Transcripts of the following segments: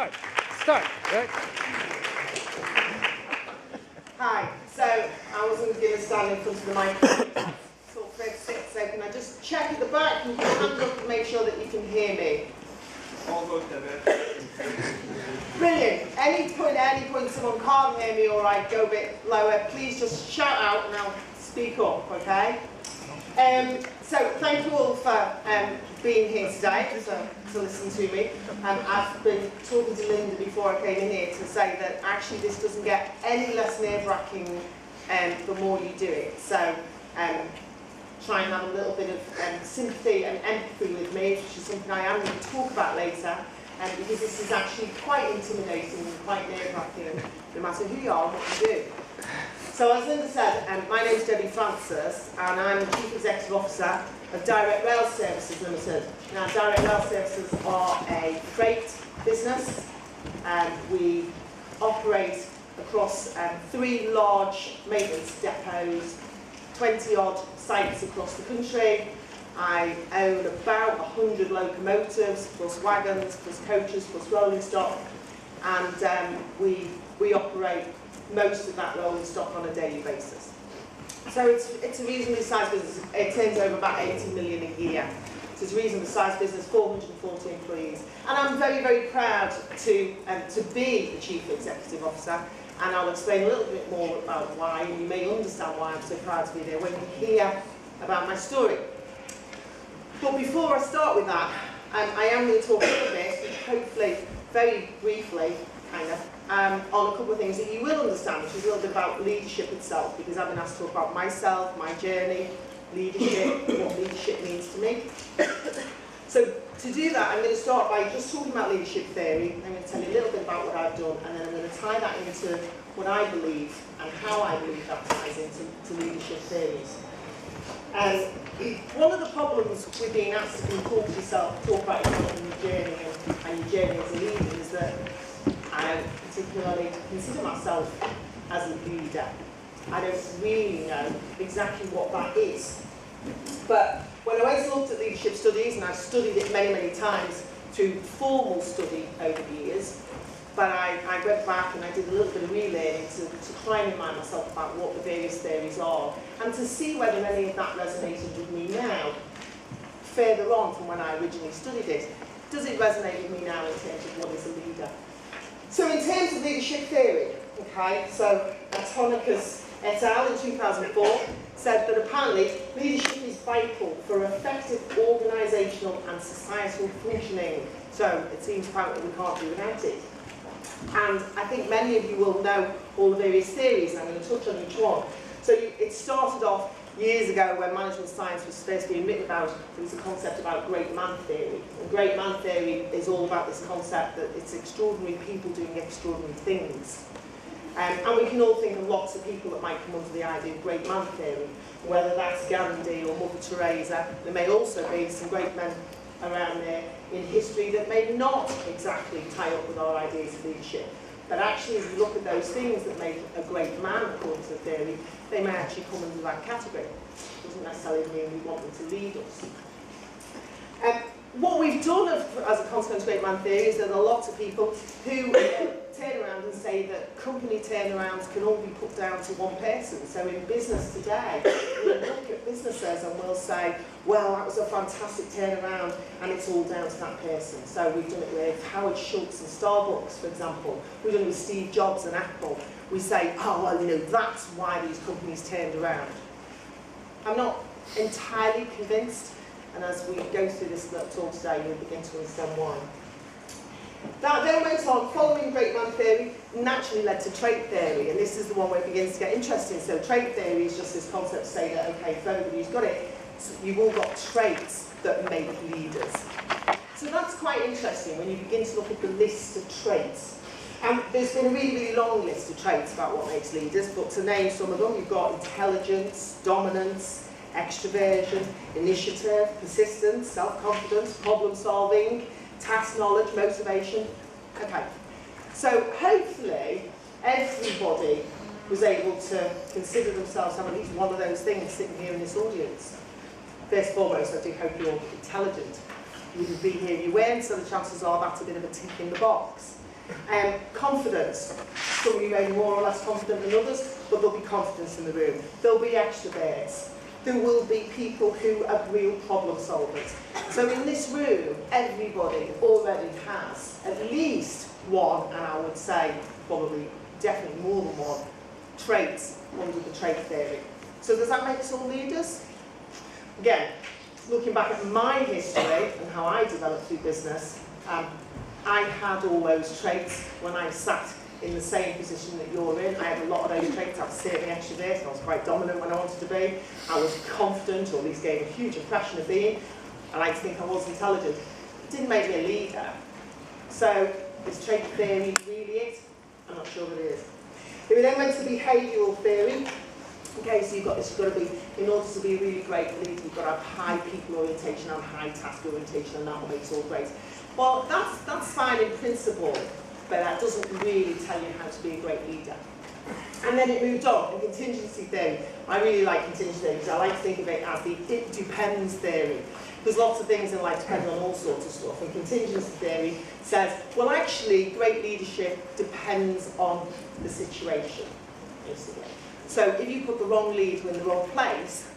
start. Right? Hi. So I wasn't going to stand in front of the microphone. So can I just check at the back and hand up and make sure that you can hear me? All good, David. Brilliant. Any point someone can't hear me, all right, go a bit lower. Please just shout out and I'll speak up, okay? So thank you all for being here today to listen to me. I've been talking to Linda before I came in here to say that actually this doesn't get any less nerve-wracking the more you do it. So try and have a little bit of sympathy and empathy with me, which is something I am going to talk about later, because this is actually quite intimidating and quite nerve-wracking, no matter who you are and what you do. So as Linda said, my name is Debbie Francis, and I'm the Chief Executive Officer of Direct Rail Services Limited. Now, Direct Rail Services are a freight business. We operate across 3 large maintenance depots, 20-odd sites across the country. I own about 100 locomotives, plus wagons, plus coaches, plus rolling stock, and we operate most of that rolling stock on a daily basis. So it's a reasonably sized business. It turns over about 80 million a year. So it's a reasonably sized business, 440 employees. And I'm very, very proud to be the Chief Executive Officer. And I'll explain a little bit more about why, and you may understand why I'm so proud to be there when you hear about my story. But before I start with that, I am going to talk a little bit, hopefully very briefly, on a couple of things that you will understand, which is a little bit about leadership itself, because I've been asked to talk about myself, my journey, leadership, what leadership means to me. So to do that, I'm going to start by just talking about leadership theory. I'm going to tell you a little bit about what I've done, and then I'm going to tie that into what I believe and how I believe that ties into leadership theories. One of the problems with being asked to talk about yourself and your journey and your journey as a leader is that I don't particularly consider myself as a leader. I don't really know exactly what that is. But when I went and looked at leadership studies, and I've studied it many, many times through formal study over the years, but I went back and I did a little bit of relearning to try and remind myself about what the various theories are, and to see whether any of that resonated with me now, further on from when I originally studied it. Does it resonate with me now in terms of what is a leader? So in terms of leadership theory, okay, so Autonicus et al. In 2004 said that apparently leadership is vital for effective organisational and societal functioning. So it seems apparently we can't do without it. And I think many of you will know all the various theories, and I'm going to touch on each one. So it started off years ago when management science was first being written about. There was a concept about great man theory. And great man theory is all about this concept that it's extraordinary people doing extraordinary things. And we can all think of lots of people that might come under the idea of great man theory, whether that's Gandhi or Mother Teresa. There may also be some great men around there in history that may not exactly tie up with our ideas of leadership. But actually, as we look at those things that make a great man, according to the theory, they may actually come under that category. It doesn't necessarily mean we want them to lead us. What we've done as a consequence of great man theory is that there are lots of people who turn around and say that company turnarounds can all be put down to one person. So in business today, we'll look at businesses and we'll say, well, that was a fantastic turnaround, and it's all down to that person. So we've done it with Howard Schultz and Starbucks, for example. We've done it with Steve Jobs and Apple. We say, oh, well, that's why these companies turned around. I'm not entirely convinced, and as we go through this little talk today, you'll begin to understand why. That then went on, following great man theory, naturally led to trait theory, and this is the one where it begins to get interesting. So trait theory is just this concept to say that, okay, for everybody who's got it, you've all got traits that make leaders. So that's quite interesting when you begin to look at the list of traits. And there's been a really, really long list of traits about what makes leaders, but to name some of them, you've got intelligence, dominance, extroversion, initiative, persistence, self-confidence, problem-solving, task knowledge, motivation. Okay, so hopefully everybody was able to consider themselves having at least one of those things sitting here in this audience. First and foremost, I do hope you're intelligent. You wouldn't be here if you weren't, so the chances are that's a bit of a tick in the box. Confidence. Some of you may be more or less confident than others, but there'll be confidence in the room. There'll be extroverts. There will be people who are real problem solvers. So in this room, everybody already has at least one, and I would say probably definitely more than one, traits under the trait theory. So does that make us all leaders? Again, looking back at my history and how I developed through business, I had all those traits when I sat in the same position that you're in. I had a lot of those traits. I was certainly extrovert, I was quite dominant when I wanted to be. I was confident, or at least gave a huge impression of being. I like to think I was intelligent. It didn't make me a leader. So is trait theory really it? I'm not sure that it is. If we then went to behavioural theory, okay, so you've got to be, in order to be a really great leader, you've got to have high people orientation and high task orientation, and that will make it all great. Well, that's fine in principle, but that doesn't really tell you how to be a great leader. And then it moved on, and contingency theory. I really like contingency theory because I like to think of it as the it depends theory. There's lots of things in life depend on all sorts of stuff, and contingency theory says, well, actually, great leadership depends on the situation, basically. So if you put the wrong leader in the wrong place,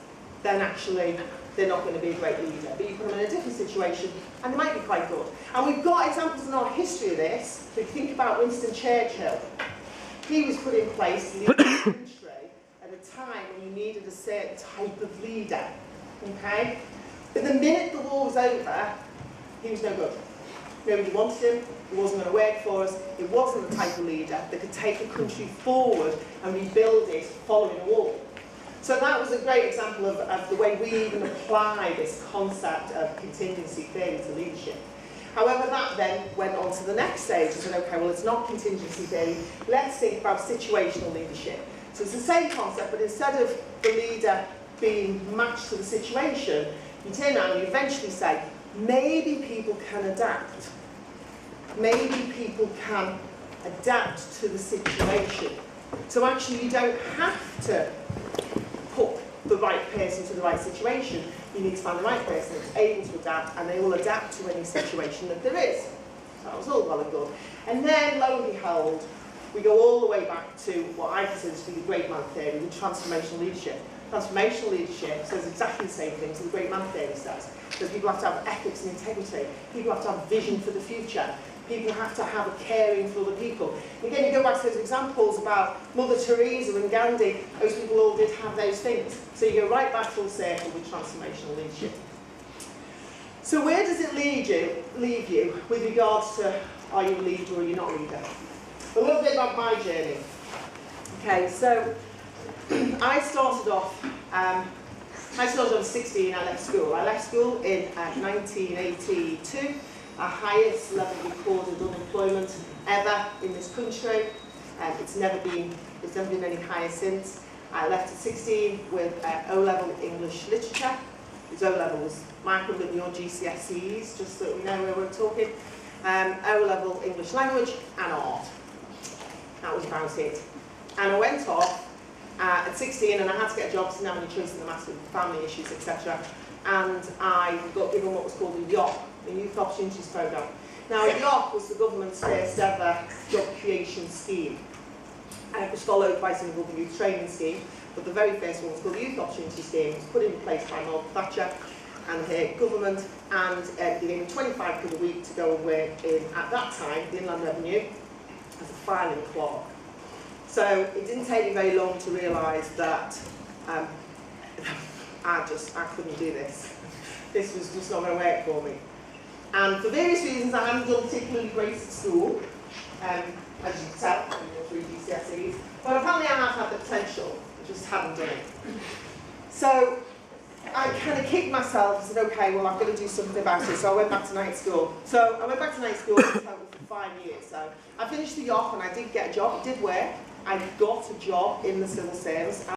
then actually they're not going to be a great leader. But you put them in a different situation, and they might be quite good. And we've got examples in our history of this. So if you think about Winston Churchill, he was put in place to lead the country at a time when you needed a certain type of leader. Okay? But the minute the war was over, he was no good. Nobody wanted him, he wasn't going to work for us, it wasn't the type of leader that could take a country forward and rebuild it following a war. So that was a great example of the way we even apply this concept of contingency theory to leadership. However, that then went on to the next stage and said, okay, well, it's not contingency theory, let's think about situational leadership. So it's the same concept, but instead of the leader being matched to the situation, you turn around and you eventually say, maybe people can adapt. Maybe people can adapt to the situation. So actually you don't have to put the right person to the right situation. You need to find the right person that's able to adapt, and they will adapt to any situation that there is. So that was all well and good. And then, lo and behold, we go all the way back to what I consider to be the great man theory, the transformational leadership. Transformational leadership says exactly the same things that the great man theory says. That people have to have ethics and integrity. People have to have vision for the future. People have to have a caring for other people. Again, you go back to those examples about Mother Teresa and Gandhi, those people all did have those things. So you go right back full circle with transformational leadership. So where does it leave you with regards to are you a leader or you're not a leader? A little bit about my journey. Okay, so I started off at 16, I left school. I left school in 1982. Our highest level recorded unemployment ever in this country. It's never been any higher since. I left at 16 with O-level English literature. His O-level was my equivalent in your GCSEs, just so that we know where we're talking. O-level English language and art. That was about it. And I went off at 16, and I had to get a job, so I didn't have any choice in the matter of family issues, etc. And I got given what was called a YOP, the Youth Opportunities Programme. Now, a YOP was the government's first ever job creation scheme. It was followed by something called the Youth Training Scheme, but the very first one was called the Youth Opportunity Scheme. It was put in place by Margaret Thatcher and her government, and they gave me 25 quid a week to go and work in, at that time, the Inland Revenue, as a filing clerk. So it didn't take me very long to realise that I couldn't do this. This was just not going to work for me. And for various reasons, I hadn't done particularly great at school, as you can tell from your 3 GCSEs. But apparently I have had the potential, I just hadn't done it. So I kind of kicked myself and said, okay, well, I've got to do something about it. So I went back to night school. So I went back to night school in total for 5 years. So I finished the YOP and I did get a job. It did work. I got a job in the civil service.